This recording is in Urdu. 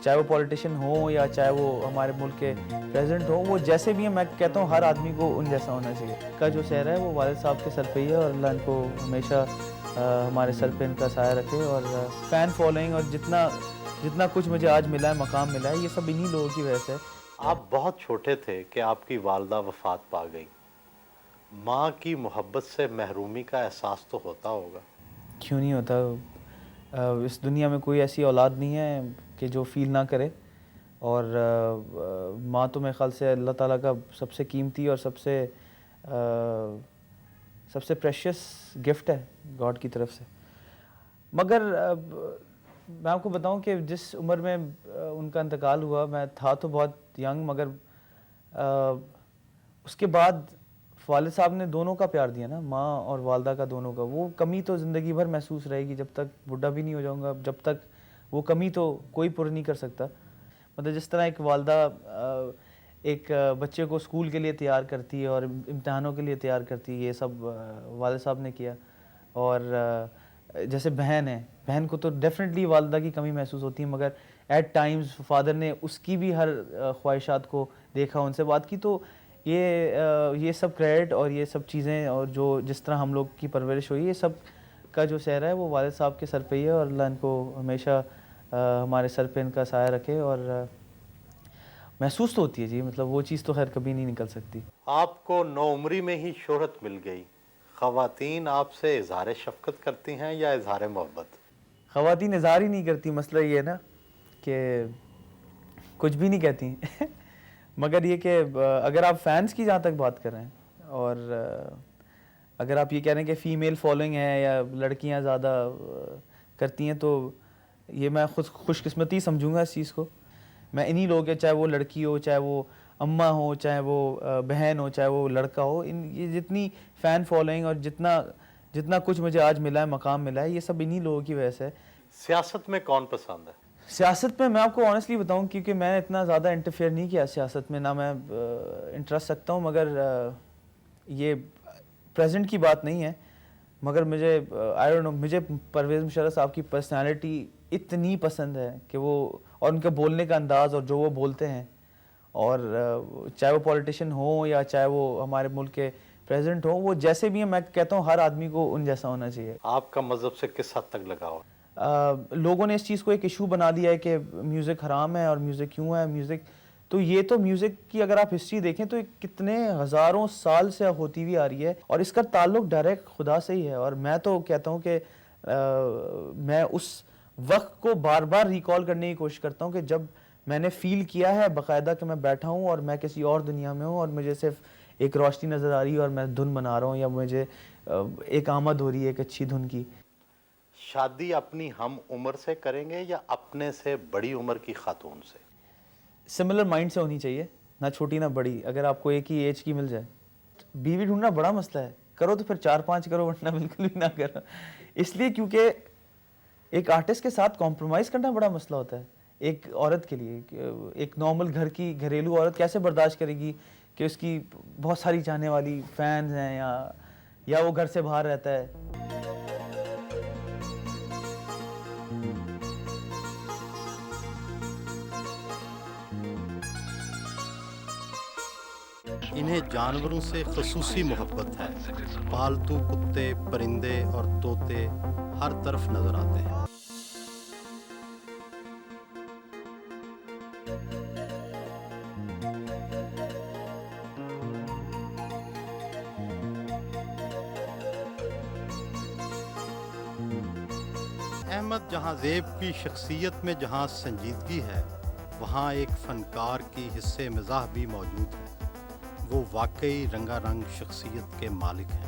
چاہے وہ پولیٹیشین ہوں یا چاہے وہ ہمارے ملک کے پریزیڈنٹ ہوں، وہ جیسے بھی ہیں، میں کہتا ہوں ہر آدمی کو ان جیسا ہونا چاہیے. کا جو سہرا ہے وہ والد صاحب کے سر پہ ہی ہے، اور اللہ ان کو ہمیشہ ہمارے سر پہ ان کا سایہ رکھے. اور فین فالوئنگ اور جتنا کچھ مجھے آج ملا ہے، مقام ملا ہے، یہ سب انہی لوگوں کی وجہ سے. آپ بہت چھوٹے تھے کہ آپ کی والدہ وفات پا گئی. ماں کی محبت سے محرومی کا احساس تو ہوتا ہوگا. کیوں نہیں ہوتا؟ اس دنیا میں کوئی ایسی اولاد نہیں ہے کہ جو فیل نہ کرے. اور ماں تو میرے خیال سے اللہ تعالیٰ کا سب سے قیمتی اور سب سے پریشیس گفٹ ہے گاڈ کی طرف سے. مگر میں آپ کو بتاؤں کہ جس عمر میں ان کا انتقال ہوا، میں تھا تو بہت ینگ، مگر اس کے بعد والد صاحب نے دونوں کا پیار دیا نا، ماں اور والدہ کا دونوں کا. وہ کمی تو زندگی بھر محسوس رہے گی، جب تک بڈھا بھی نہیں ہو جاؤں گا، جب تک وہ کمی تو کوئی پر نہیں کر سکتا. مطلب جس طرح ایک والدہ ایک بچے کو اسکول کے لیے تیار کرتی ہے اور امتحانوں کے لیے تیار کرتی ہے، یہ سب والد صاحب نے کیا. اور جیسے بہن ہے، بہن کو تو ڈیفینیٹلی والدہ کی کمی محسوس ہوتی ہے، مگر ایٹ ٹائمز فادر نے اس کی بھی ہر خواہشات کو دیکھا، ان سے بات کی. تو یہ سب کریڈٹ اور یہ سب چیزیں اور جو جس طرح ہم لوگ کی پرورش ہوئی، یہ سب کا جو سہرا ہے وہ والد صاحب کے سر پہ ہی ہے، اور اللہ ان کو ہمیشہ ہمارے سر پہ ان کا سایہ رکھے. اور محسوس تو ہوتی ہے جی، مطلب وہ چیز تو خیر کبھی نہیں نکل سکتی. آپ کو نوعمری میں ہی شہرت مل گئی. خواتین آپ سے اظہار شفقت کرتی ہیں یا اظہار محبت؟ خواتین اظہار ہی نہیں کرتی. مسئلہ یہ ہے نا کہ کچھ بھی نہیں کہتی. مگر یہ کہ اگر آپ فینس کی جہاں تک بات کر رہے ہیں، اور اگر آپ یہ کہہ رہے ہیں کہ فیمیل فالوئنگ ہے یا لڑکیاں زیادہ کرتی ہیں، تو یہ میں خود خوش قسمتی سمجھوں گا اس چیز کو. میں انہی لوگ ہیں، چاہے وہ لڑکی ہو، چاہے وہ اماں ہو، چاہے وہ بہن ہو، چاہے وہ لڑکا ہو، یہ جتنی فین فالوئنگ اور جتنا کچھ مجھے آج ملا ہے، مقام ملا ہے، یہ سب انہی لوگوں کی وجہ سے. سیاست میں کون پسند ہے؟ سیاست میں آپ کو آنیسٹلی بتاؤں، کیونکہ میں اتنا زیادہ انٹرفیئر نہیں کیا سیاست میں، نہ میں انٹرسٹ رکھتا ہوں. مگر یہ پریزنٹ کی بات نہیں ہے، مگر مجھے آئی ڈونٹ نو، مجھے پرویز مشرف صاحب کی پرسنالٹی اتنی پسند ہے کہ وہ، اور ان کے بولنے کا انداز اور جو وہ بولتے ہیں، اور چاہے وہ پولیٹیشین ہوں یا چاہے وہ ہمارے ملک کے پریزیڈنٹ ہوں، وہ جیسے بھی ہیں، میں کہتا ہوں ہر آدمی کو ان جیسا ہونا چاہیے. آپ کا مذہب سے کس حد تک لگاؤ؟ لوگوں نے اس چیز کو ایک ایشو بنا دیا ہے کہ میوزک حرام ہے، اور میوزک کیوں ہے میوزک. تو یہ تو میوزک کی اگر آپ ہسٹری دیکھیں تو کتنے ہزاروں سال سے ہوتی ہوئی آ رہی ہے، اور اس کا تعلق ڈائریکٹ خدا سے ہی ہے. اور میں تو کہتا ہوں کہ میں اس وقت کو بار بار ریکال کرنے کی کوشش کرتا ہوں کہ جب میں نے فیل کیا ہے باقاعدہ کہ میں بیٹھا ہوں اور میں کسی اور دنیا میں ہوں، اور مجھے صرف ایک روشنی نظر آ رہی ہے اور میں دھن بنا رہا ہوں، یا مجھے ایک آمد ہو رہی ہے ایک اچھی دھن کی. شادی اپنی ہم عمر سے کریں گے یا اپنے سے بڑی عمر کی خاتون سے؟ سملر مائنڈ سے ہونی چاہیے، نہ چھوٹی نہ بڑی. اگر آپ کو ایک ہی ایج کی مل جائے، بیوی ڈھونڈنا بڑا مسئلہ ہے. کرو تو پھر 4-5 کرو، ورنہ بالکل بھی نہ کرو. اس لیے کیونکہ ایک آرٹسٹ کے ساتھ کمپرومائز کرنا بڑا مسئلہ ہوتا ہے ایک عورت کے لیے. ایک نارمل گھر کی گھریلو عورت کیسے برداشت کرے گی کہ اس کی بہت ساری چاہنے والی فینز ہیں، یا وہ گھر سے باہر رہتا ہے. انہیں جانوروں سے خصوصی محبت ہے. پالتو کتے، پرندے اور طوطے ہر طرف نظر آتے ہیں. احمد جہاں زیب کی شخصیت میں جہاں سنجیدگی ہے، وہاں ایک فنکار کی حصے مزاح بھی موجود ہے. وہ واقعی رنگا رنگ شخصیت کے مالک ہیں.